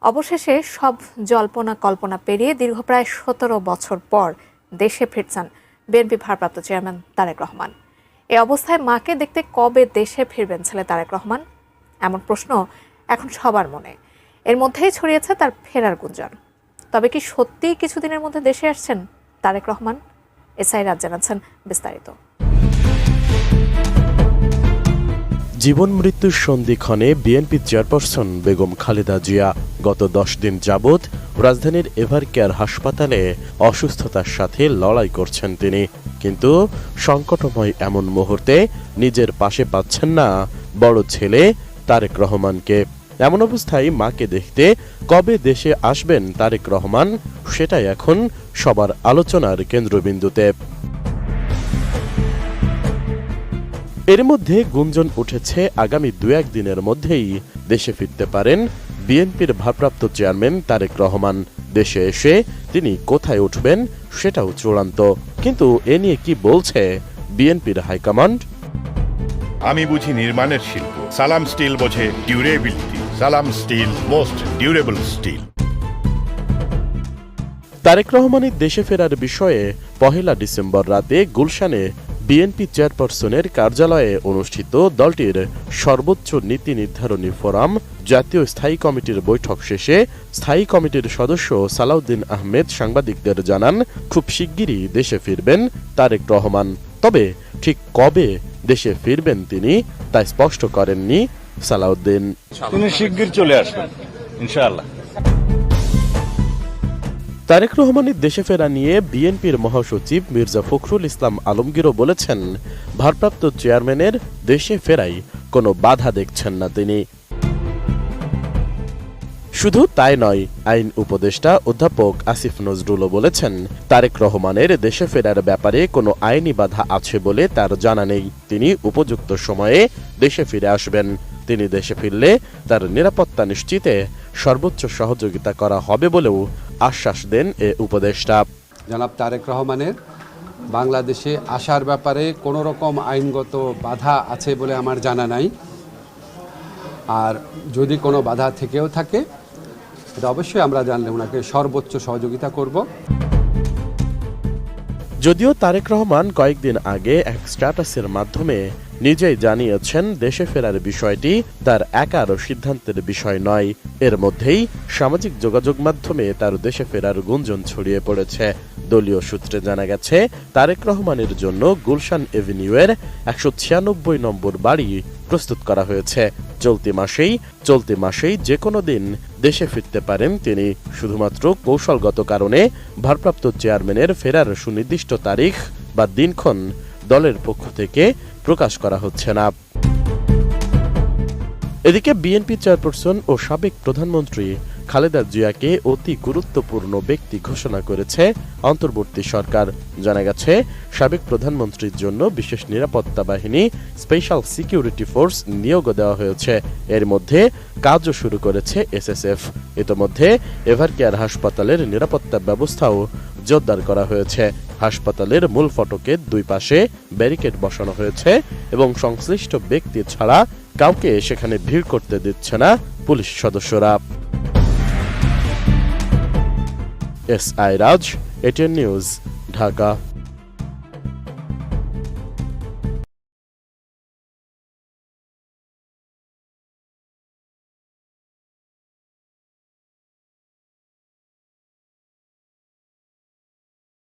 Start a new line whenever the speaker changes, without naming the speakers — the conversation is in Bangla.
অবশেষে সব জল্পনা কল্পনা পেরিয়ে দীর্ঘ প্রায় ১৭ বছর পর দেশে ফিরছেন বিএনপি ভারপ্রাপ্ত চেয়ারম্যান তারেক রহমান। এ অবস্থায় মাকে দেখতে কবে দেশে ফিরবেন ছেলে তারেক রহমান, এমন প্রশ্ন এখন সবার মনে। এর মধ্যেই ছড়িয়েছে তার ফেরার গুঞ্জন। তবে কি সত্যিই কিছুদিনের মধ্যে দেশে আসছেন তারেক রহমান? এসআই রাজ জানাচ্ছেন বিস্তারিত।
জীবন মৃত্যুর সন্ধিক্ষণে বিএনপি চেয়ারপারসন বেগম খালেদা জিয়া গত ১০ দিন যাবৎ রাজধানীর এভারকেয়ার হাসপাতালে অসুস্থতার সাথে লড়াই করছেন তিনি। কিন্তু সংকটময় এমন মুহূর্তে নিজের পাশে পাচ্ছেন না বড় ছেলে তারেক রহমানকে। এমন অবস্থায় মাকে দেখতে কবে দেশে আসবেন তারেক রহমান, সেটাই এখন সবার আলোচনার কেন্দ্রবিন্দুতে। এর মধ্যে গুঞ্জন উঠেছে আগামী ২-১ দিনের মধ্যেই দেশে ফিরতে পারেন বিএনপির ভারপ্রাপ্ত চেয়ারম্যান তারেক রহমান। দেশে এসে তিনি কোথায় উঠবেন সেটাও চূড়ান্ত। কিন্তু এ নিয়ে কি বলছে বিএনপির হাইকমান্ড?
আমি বুঝি নির্মাণের শিল্প, সালাম স্টিল বোঝে durability. Salam steel, most durable steel.
Tarique রহমানের দেশে ফেরার বিষয়ে ১ ডিসেম্বর রাতে গুলশানে বিএনপি চেয়ারপারসনের কার্যালয়ে অনুষ্ঠিত দলটির সর্বোচ্চ নীতি নির্ধারণী ফোরাম জাতীয় স্থায়ী কমিটির বৈঠক শেষে স্থায়ী কমিটির সদস্য সালাউদ্দিন আহমেদ সাংবাদিকদের জানান, খুব শিগগিরই দেশে ফিরবেন তারেক রহমান। তবে ঠিক কবে দেশে ফিরবেন তিনি তা স্পষ্ট করেননি সালাউদ্দিন।
তিনি শিগগির চলে আসবেন ইনশাআল্লাহ।
তারেক রহমানের দেশে ফেরা নিয়ে বিএনপির মহাসচিব মির্জা ফখরুল ইসলাম আলমগীরও বলেছেন, ভারপ্রাপ্ত চেয়ারম্যানের দেশে ফেরাই কোনো বাধা দেখছেন না তিনি। শুধু তাই নয়, আইন উপদেষ্টা অধ্যাপক আসিফ নজরুলও বলেছেন, তারেক রহমানের দেশে ফেরার ব্যাপারে কোনো আইনি বাধা আছে বলে তার জানা নেই। তিনি উপযুক্ত সময়ে দেশে ফিরে আসবেন। তিনি দেশে ফিরলে তার নিরাপত্তা নিশ্চিতে সর্বোচ্চ সহযোগিতা করা হবে বলেও আশ্বাস দেন এ উপদেষ্টা।
জনাব তারেক রহমানের বাংলাদেশে আসার ব্যাপারে কোনো রকম আইনগত বাধা আছে বলে আমার জানা নাই। আর যদি কোনো বাধা থেকেও থাকে, এটা অবশ্যই আমরা জানলে ওনাকে সর্বোচ্চ সহযোগিতা করব।
যদিও তারেক রহমান কয়েকদিন আগে এক স্ট্যাটাসের মাধ্যমে নিজেই জানিয়েছেন দেশে ফেরার বিষয়টি তার একার সিদ্ধান্তের বিষয় নয়। এর মধ্যেই সামাজিক যোগাযোগ মাধ্যমে তার দেশে ফেরার গুঞ্জন ছড়িয়ে পড়েছে। দলীয় সূত্রে জানা গেছে, তারেক রহমানের জন্য গুলশান এভিনিউয়ের ১৯৬ নম্বর বাড়ি প্রস্তুত করা হয়েছে। চলতি মাসেই যে কোনো দিন দেশে ফিরতে পারেন তিনি। শুধুমাত্র কৌশলগত কারণে ভারপ্রাপ্ত চেয়ারম্যানের ফেরার সুনির্দিষ্ট তারিখ বা দিনক্ষণ দলের পক্ষ থেকে প্রকাশ করা হচ্ছে না। এদিকে বিএনপি চেয়ারপারসন ও সাবেক প্রধানমন্ত্রী খালেদা জিয়াকে অতি গুরুত্বপূর্ণ ব্যক্তি ঘোষণা করেছে অন্তর্বর্তী সরকার। জানা গেছে, সাবেক প্রধানমন্ত্রীর জন্য বিশেষ নিরাপত্তা বাহিনী স্পেশাল সিকিউরিটি ফোর্স নিয়োগ দেওয়া হয়েছে। এর মধ্যে কাজও শুরু করেছে এসএসএফ। ইতোমধ্যে এভারকেয়ার হাসপাতালের নিরাপত্তা ব্যবস্থাও জোরদার করা হয়েছে। হাসপাতালের মূল ফটকের দুই পাশে ব্যারিকেড বসানো হয়েছে এবং সংশ্লিষ্ট ব্যক্তি ছাড়া কাউকে সেখানে ভিড় করতে দিচ্ছে না পুলিশ সদস্যরা। এসআই রাজ, এটিএন নিউজ, ঢাকা।